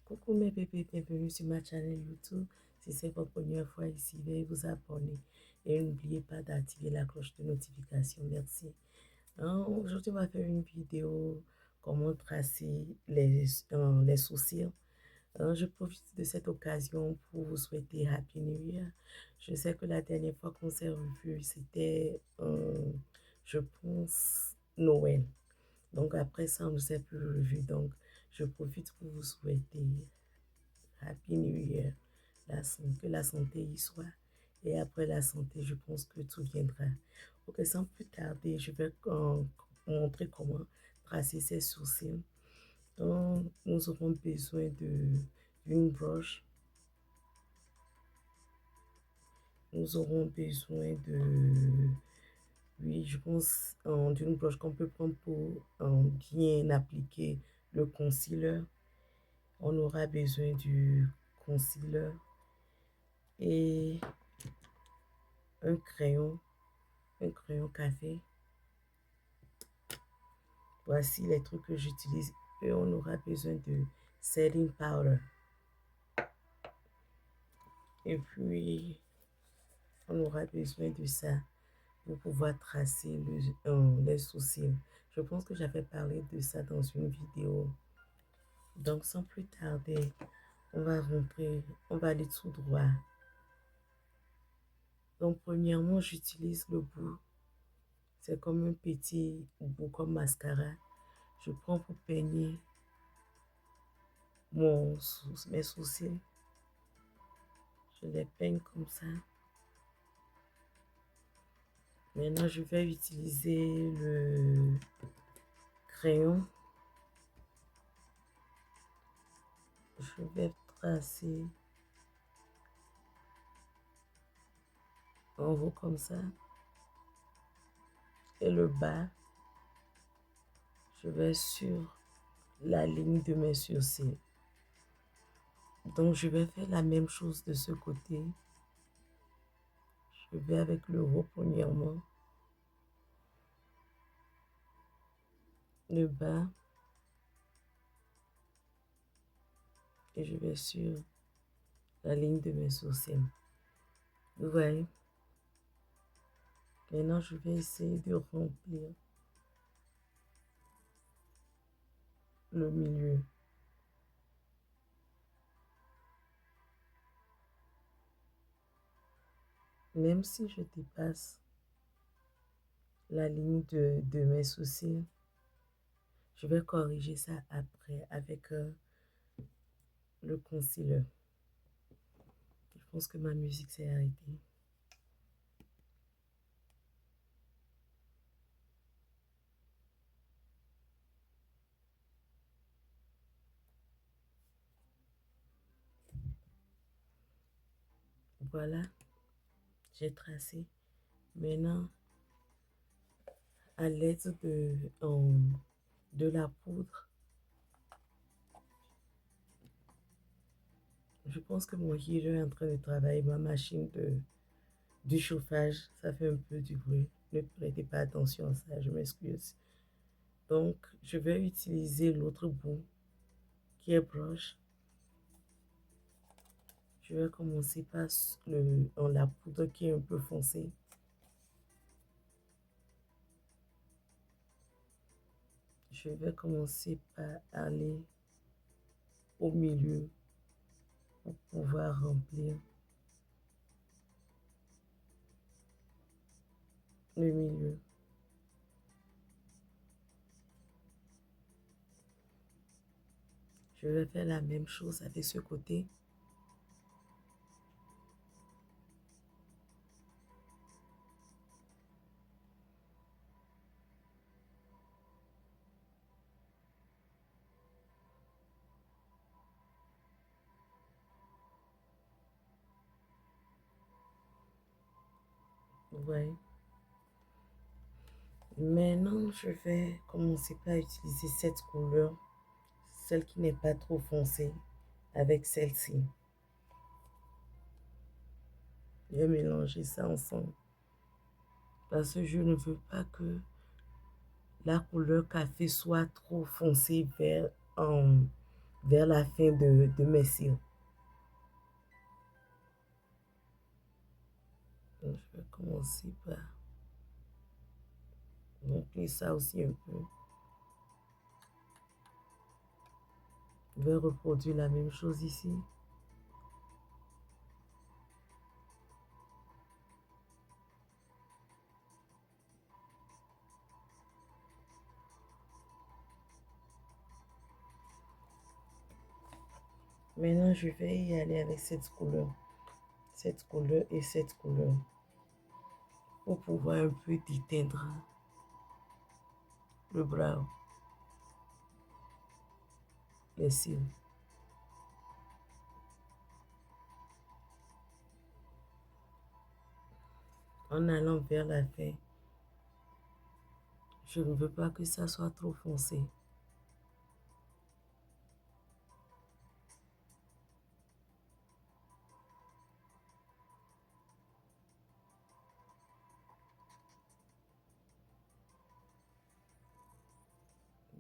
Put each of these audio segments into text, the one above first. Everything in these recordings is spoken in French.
Coucou mes bébés, bienvenue sur ma chaîne YouTube. Si c'est votre première fois ici, veuillez vous abonner et n'oubliez pas d'activer la cloche de notification. Merci. Aujourd'hui, on va faire une vidéo comment tracer les sourcils. Je profite de cette occasion pour vous souhaiter Happy New Year. Je sais que la dernière fois qu'on s'est revu, c'était, je pense, Noël. Donc après ça, on ne s'est plus revu. Donc, je profite pour vous souhaiter Happy New Year. Que la santé y soit. Et après la santé, je pense que tout viendra. Ok, sans plus tarder, je vais montrer comment tracer ces sourcils. Donc, nous aurons besoin d'une broche. Nous aurons besoin oui, je pense, d'une broche qu'on peut prendre pour bien appliquer le concealer. On aura besoin du concealer et un crayon café. Voici les trucs que j'utilise. Et on aura besoin de setting powder. Et puis, on aura besoin de ça pour pouvoir tracer les sourcils. Je pense que j'avais parlé de ça dans une vidéo. Donc, sans plus tarder, on va aller tout droit. Donc, premièrement, j'utilise le bout. C'est comme un petit bout comme mascara. Je prends pour peigner mes sourcils. Je les peigne comme ça. Maintenant, je vais utiliser le crayon. Je vais tracer en haut comme ça. Et le bas, je vais sur la ligne de mes sourcils. Donc, je vais faire la même chose de ce côté. Je vais avec le haut premièrement. Le bas. Et je vais sur la ligne de mes sourcils. Vous voyez? Maintenant, je vais essayer de remplir le milieu. Même si je dépasse la ligne de mes sourcils, je vais corriger ça après avec le concealer. Je pense que ma musique s'est arrêtée. Voilà, j'ai tracé. Maintenant, à l'aide de la poudre, je pense que mon heater est en train de travailler, ma machine du chauffage, ça fait un peu du bruit. Ne prêtez pas attention à ça, je m'excuse. Donc, je vais utiliser l'autre bout qui est broche. Je vais commencer par la poudre qui est un peu foncée. Je vais commencer par aller au milieu pour pouvoir remplir le milieu. Je vais faire la même chose avec ce côté. Vous voyez. Maintenant, je vais commencer par utiliser cette couleur, celle qui n'est pas trop foncée, avec celle-ci. Je vais mélanger ça ensemble parce que je ne veux pas que la couleur café soit trop foncée vers vers la fin de mes cils. Donc, je vais commencer par remplir ça aussi un peu. Je vais reproduire la même chose ici. Maintenant, je vais y aller avec cette couleur et cette couleur pour pouvoir un peu déteindre le brow, les cils. En allant vers la fin, je ne veux pas que ça soit trop foncé.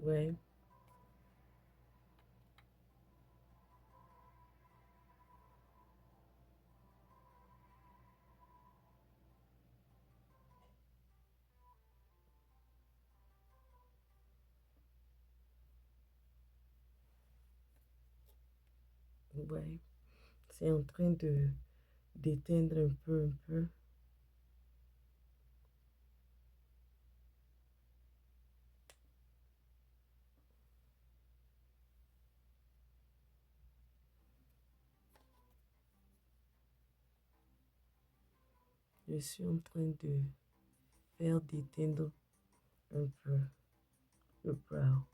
Ouais, ouais. C'est en train de d'éteindre un peu, un peu. Je suis en train de faire déteindre un peu le brow.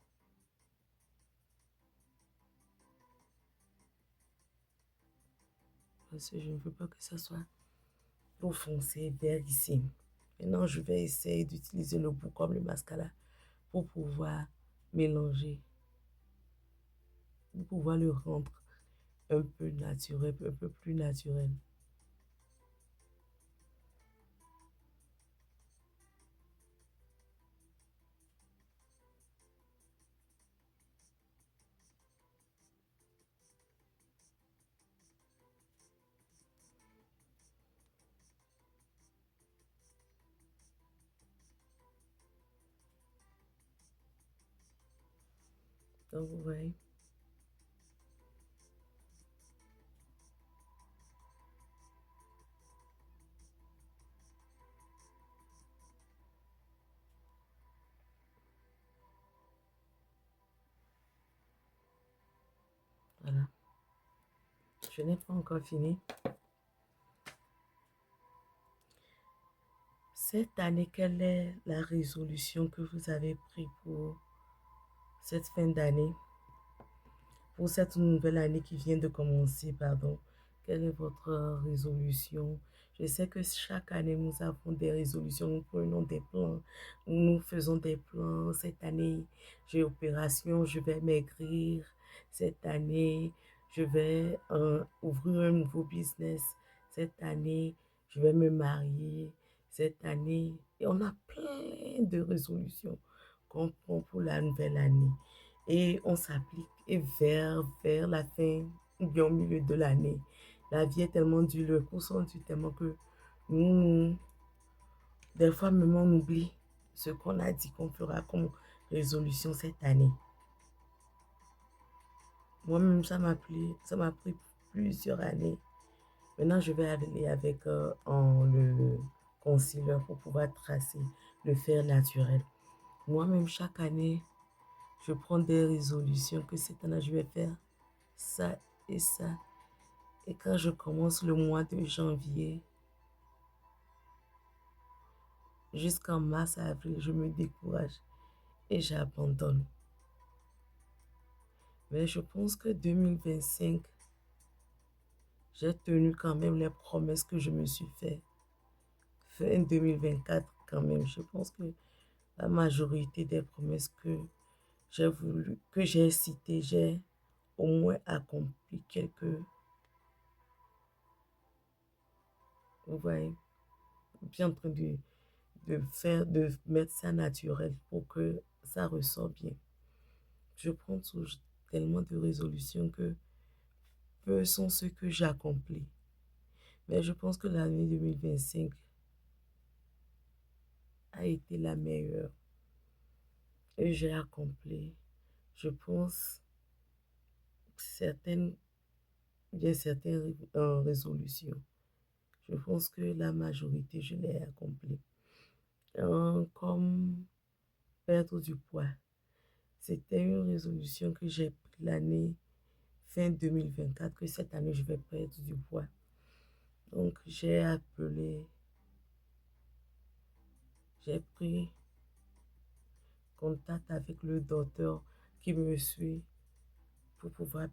Parce que je ne veux pas que ça soit trop foncé vers ici. Maintenant, je vais essayer d'utiliser le bout comme le mascara pour pouvoir mélanger, pour pouvoir le rendre un peu naturel, un peu plus naturel. Donc, vous voyez, voilà. Je n'ai pas encore fini. Cette année, quelle est la résolution que vous avez prise pour cette fin d'année? Pour cette nouvelle année qui vient de commencer, pardon, quelle est votre résolution? Je sais que chaque année, nous avons des résolutions, nous prenons des plans, nous faisons des plans. Cette année, j'ai opération, je vais maigrir. Cette année, je vais ouvrir un nouveau business. Cette année, je vais me marier. Cette année, et on a plein de résolutions qu'on prend pour la nouvelle année et on s'applique et vers la fin ou bien au milieu de l'année. La vie est tellement dure, le cours sont durs tellement que nous, des fois même on oublie ce qu'on a dit qu'on fera comme résolution cette année. Moi-même, ça m'a pris plusieurs années. Maintenant, je vais aller avec le concealer pour pouvoir tracer, le faire naturel. Moi-même, chaque année, je prends des résolutions que cette année, je vais faire ça et ça. Et quand je commence le mois de janvier jusqu'en mars, avril, je me décourage et j'abandonne. Mais je pense que 2025, j'ai tenu quand même les promesses que je me suis fait. Fin 2024, quand même, je pense que la majorité des promesses que j'ai voulu, que j'ai citées, j'ai au moins accompli quelques, vous voyez, bien en train de mettre ça naturel pour que ça ressort bien. Je prends toujours tellement de résolutions que peu sont ceux que j'ai accomplis. Mais je pense que l'année 2025 a été la meilleure et j'ai accompli, je pense, certaines, bien certaines résolutions. Je pense que la majorité, je l'ai accompli. Comme perdre du poids. C'était une résolution que j'ai prise l'année fin 2024, que cette année, je vais perdre du poids. Donc, j'ai pris contact avec le docteur qui me suit pour pouvoir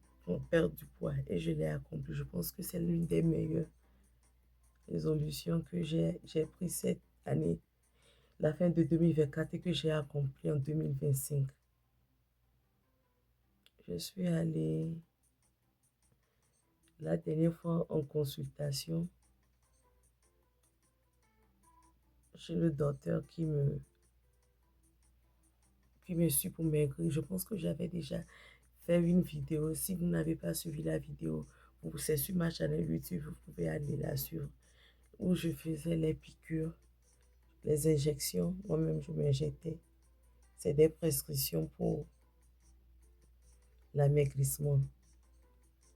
perdre du poids et je l'ai accompli. Je pense que c'est l'une des meilleures résolutions que j'ai prises cette année, la fin de 2024 et que j'ai accompli en 2025. Je suis allée la dernière fois en consultation chez le docteur qui me suit pour maigrir. Je pense que j'avais déjà fait une vidéo. Si vous n'avez pas suivi la vidéo, c'est sur ma chaîne YouTube, vous pouvez aller là sur où je faisais les piqûres, les injections. Moi-même, je m'injectais. C'est des prescriptions pour l'amaigrissement.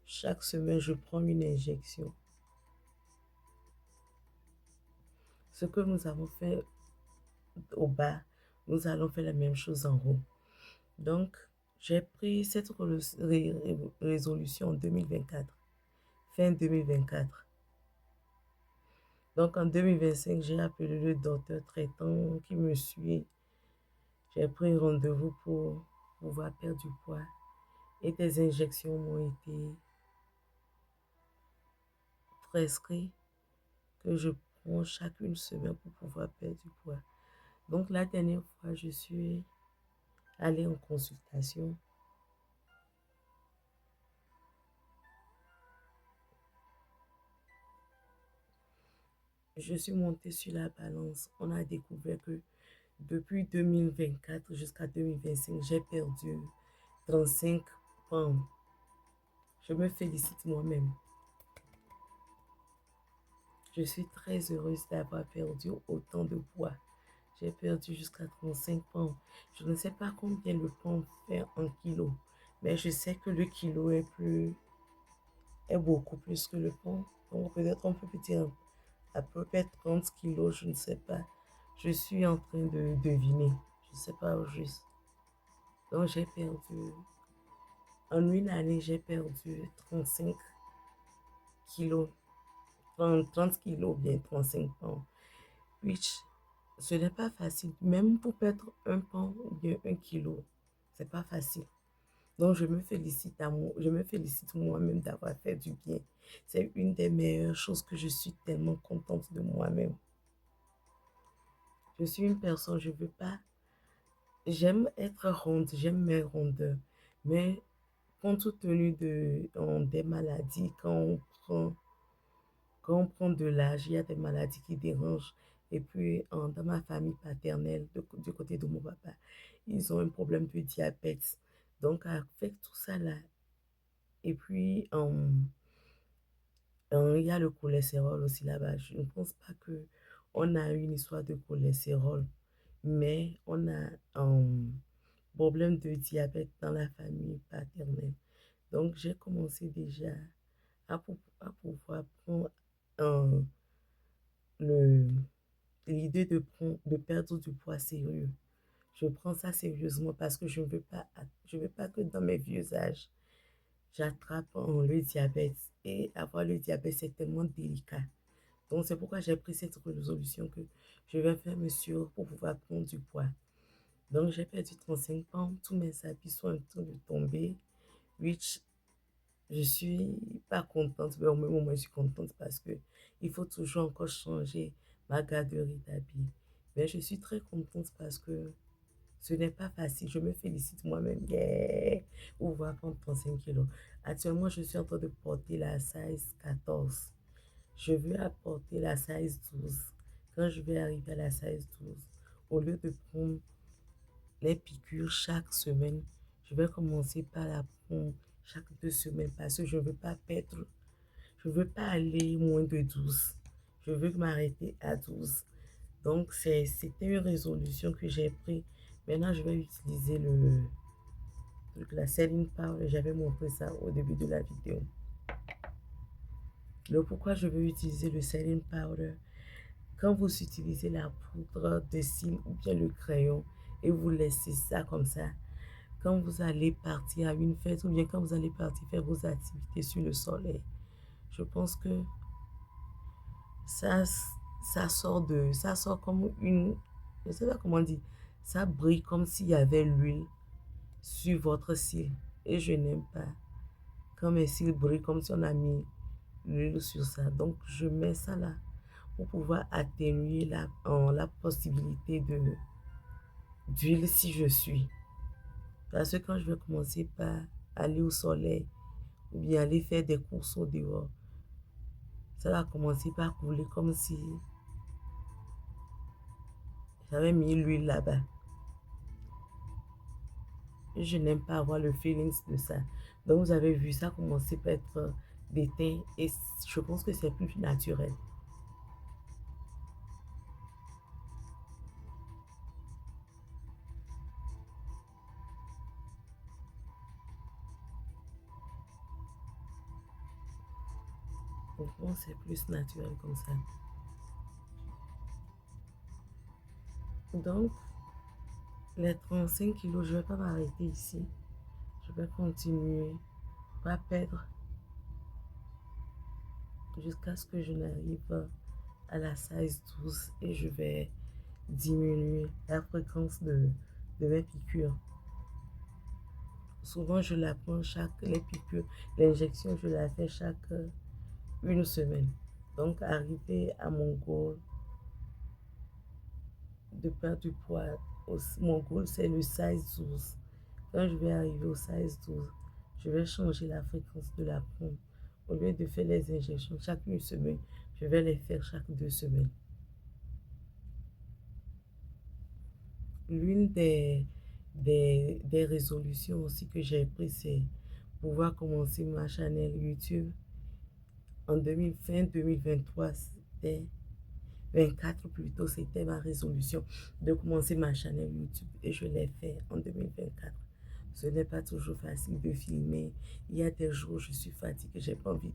Chaque semaine, je prends une injection. Ce que nous avons fait au bas, nous allons faire la même chose en haut. Donc, j'ai pris cette résolution en 2024, fin 2024. Donc, en 2025, j'ai appelé le docteur traitant qui me suit. J'ai pris rendez-vous pour pouvoir perdre du poids. Et des injections m'ont été prescrites que je prends chaque une semaine pour pouvoir perdre du poids. Donc, la dernière fois, je suis allée en consultation. Je suis montée sur la balance. On a découvert que depuis 2024 jusqu'à 2025, j'ai perdu 35 pounds. Je me félicite moi-même. Je suis très heureuse d'avoir perdu autant de poids. J'ai perdu jusqu'à 35 pounds. Je ne sais pas combien le pound fait en kilo, mais je sais que le kilo est beaucoup plus que le pound. Donc peut-être on peut dire à peu près 30 kilos, je ne sais pas. Je suis en train de deviner. Je ne sais pas au juste. Donc j'ai perdu, en une année, j'ai perdu 35 kilos, 30 kilos, bien 35 pounds. Which, ce n'est pas facile. Même pour perdre un pound ou bien un kilo, c'est pas facile. Donc, je me félicite moi-même d'avoir fait du bien. C'est une des meilleures choses que je suis tellement contente de moi-même. Je suis une personne, je veux pas, j'aime être ronde, j'aime mes rondeurs, mais compte tenu des maladies, quand on prend de l'âge, il y a des maladies qui dérangent. Et puis, dans ma famille paternelle, du côté de mon papa, ils ont un problème de diabète. Donc, avec tout ça là, et puis, il y a le cholestérol aussi là-bas. Je ne pense pas que on a une histoire de cholestérol, mais on a un problème de diabète dans la famille paternelle. Donc, j'ai commencé déjà à pouvoir prendre le, l'idée de perdre du poids sérieux. Je prends ça sérieusement parce que je veux pas que dans mes vieux âges, j'attrape le diabète. Et avoir le diabète, c'est tellement délicat. Donc, c'est pourquoi j'ai pris cette résolution que je vais faire mesure pour pouvoir prendre du poids. Donc, j'ai perdu 35 pounds. Tous mes habits sont en train de tomber. Which, je suis pas contente, mais au même moment, je suis contente parce que il faut toujours encore changer ma garderie d'habits. Mais je suis très contente parce que ce n'est pas facile. Je me félicite moi-même. Yeah! Pour pouvoir prendre 35 kilos. Actuellement, je suis en train de porter la size 14. Je veux apporter la size 12. Quand je vais arriver à la size 12, au lieu de prendre les piqûres chaque semaine, Je vais commencer par la prendre chaque 2 semaines parce que je ne veux pas perdre. Je ne veux pas aller moins de 12. Je veux m'arrêter à 12. Donc, c'était une résolution que j'ai prise. Maintenant, je vais utiliser la setting powder. J'avais montré ça au début de la vidéo. Le pourquoi je veux utiliser le setting powder. Quand vous utilisez la poudre de cils ou bien le crayon et vous laissez ça comme ça, quand vous allez partir à une fête ou bien quand vous allez partir faire vos activités sur le soleil, je pense que ça, ça sort comme une, je ne sais pas comment dire, ça brille comme s'il y avait l'huile sur votre cil. Et je n'aime pas quand mes cils brillent comme si on a mis l'huile sur ça. Donc, je mets ça là pour pouvoir atténuer la possibilité d'huile si je suis. Parce que quand je vais commencer par aller au soleil ou bien aller faire des courses au dehors, ça va commencer par couler comme si j'avais mis l'huile là-bas. Je n'aime pas avoir le feeling de ça. Donc vous avez vu ça commencer par être déteint et je pense que c'est plus naturel. Donc c'est plus naturel comme ça. Donc les 35 kilos, je ne vais pas m'arrêter ici. Je vais continuer, pas perdre jusqu'à ce que je n'arrive à la size 12 et je vais diminuer la fréquence de mes piqûres. Souvent, je la prends les piqûres, l'injection, je la fais chaque 1 semaine. Donc, arriver à mon goal de perdre du poids, mon goal, c'est le size 12. Quand je vais arriver au size 12, je vais changer la fréquence de la prendre. Au lieu de faire les injections chaque 1 semaine, je vais les faire chaque 2 semaines. L'une des résolutions aussi que j'ai prises, c'est pouvoir commencer ma chaîne YouTube. En 2023, c'était 24 plutôt, c'était ma résolution de commencer ma chaîne YouTube et je l'ai fait en 2024. Ce n'est pas toujours facile de filmer. Il y a des jours où je suis fatiguée, j'ai pas envie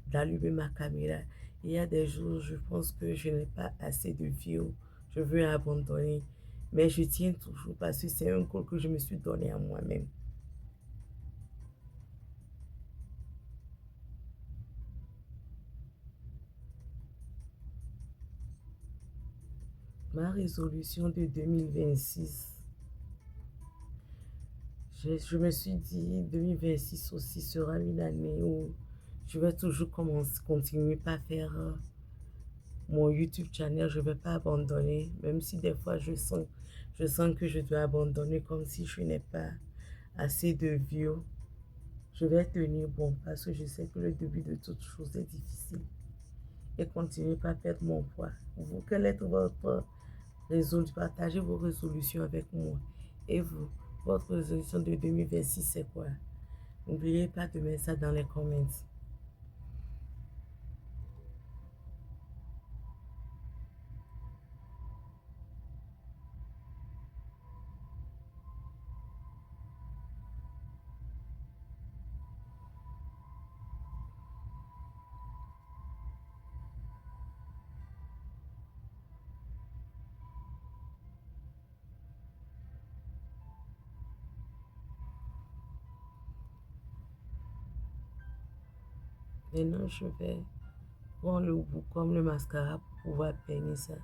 d'allumer ma caméra. Il y a des jours où je pense que je n'ai pas assez de views, je veux abandonner. Mais je tiens toujours parce que c'est un goal que je me suis donné à moi-même. Ma résolution de 2026, je me suis dit 2026 aussi sera une année où je vais toujours continuer par faire mon YouTube channel. Je ne vais pas abandonner, même si des fois je sens que je dois abandonner comme si je n'ai pas assez de views. Je vais tenir bon parce que je sais que le début de toute chose est difficile et continuer par perdre mon poids. Vous, quelle est votre résolution? Partagez vos résolutions avec moi. Et vous, votre résolution de 2026, c'est quoi? N'oubliez pas de mettre ça dans les commentaires. Maintenant, je vais prendre le bout comme le mascara pour pouvoir peigner ça.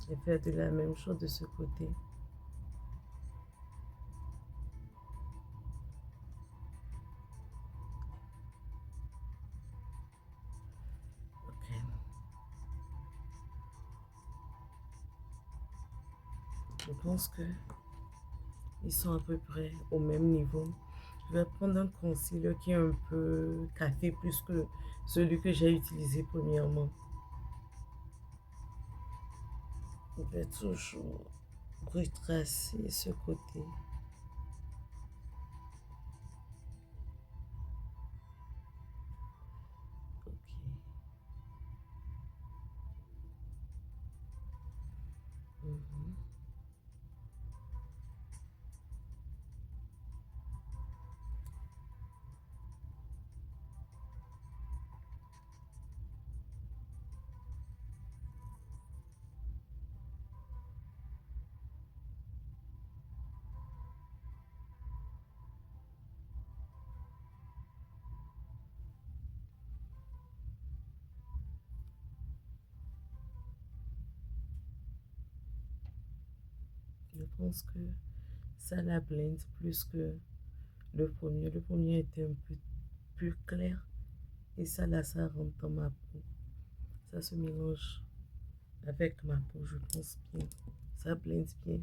Je vais faire de la même chose de ce côté. Ok. Je pense que ils sont à peu près au même niveau. Je vais prendre un concealer qui est un peu café plus que celui que j'ai utilisé premièrement. Je vais toujours retracer ce côté. Ok. Mhm. Je pense que ça la blende plus que le premier. Le premier était un peu plus clair et ça là, ça rentre dans ma peau. Ça se mélange avec ma peau, je pense bien. Ça blende bien.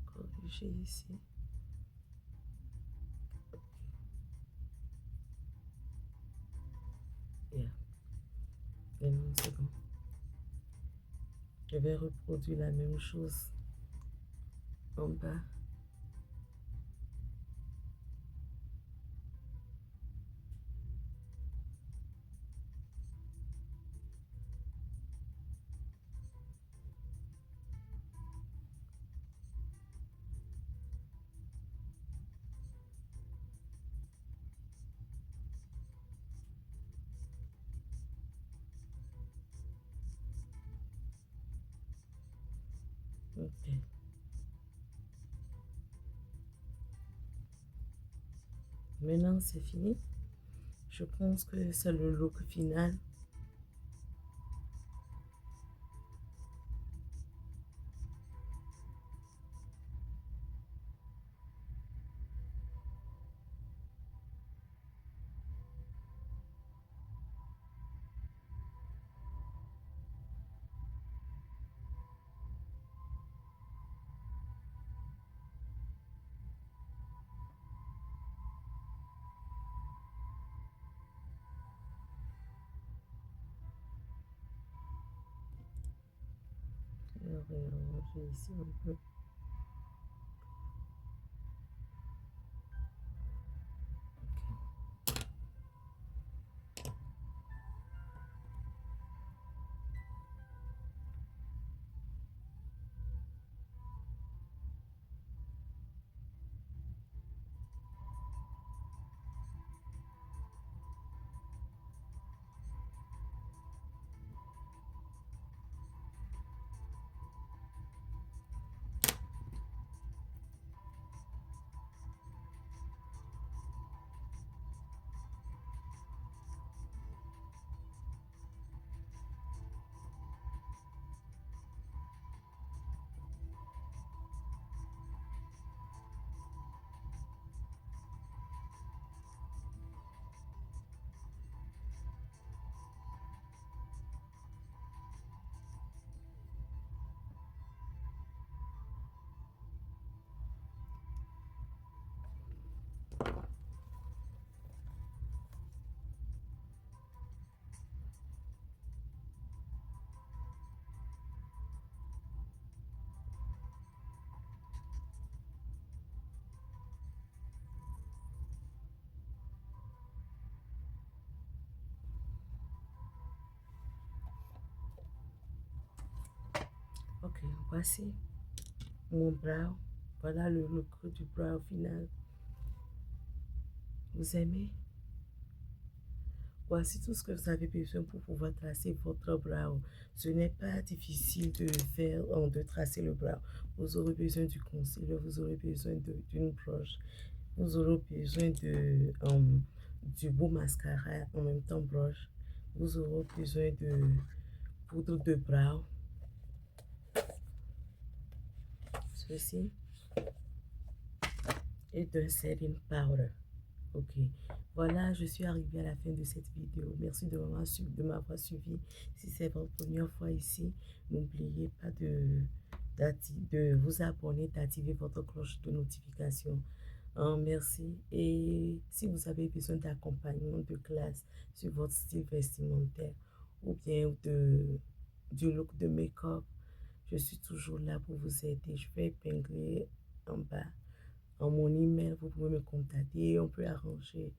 Corriger ici. Yeah. Et non, c'est bon. Je vais reproduire la même chose en bas. Ok. Maintenant, c'est fini. Je pense que c'est le look final. Je vais ranger ici un peu. Ok, voici mon brow. Voilà le look du brow final. Vous aimez? Voici tout ce que vous avez besoin pour pouvoir tracer votre brow. Ce n'est pas difficile de faire, de tracer le brow. Vous aurez besoin du concealer, vous aurez besoin d'une broche, vous aurez besoin du beau mascara en même temps broche. Vous aurez besoin de poudre de brow, ceci, et d'un setting powder. Ok, voilà, je suis arrivée à la fin de cette vidéo. Merci de m'avoir suivi. Si c'est votre première fois ici, n'oubliez pas de vous abonner, d'activer votre cloche de notification. Merci. Et si vous avez besoin d'accompagnement de classe sur votre style vestimentaire ou bien du look de make-up, je suis toujours là pour vous aider. Je vais épingler en bas en mon email. Vous pouvez me contacter et on peut arranger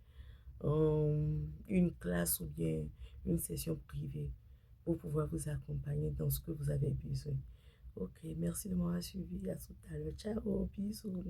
une classe ou bien une session privée pour pouvoir vous accompagner dans ce que vous avez besoin. Ok, merci de m'avoir suivi. À tout à l'heure. Ciao, bisous.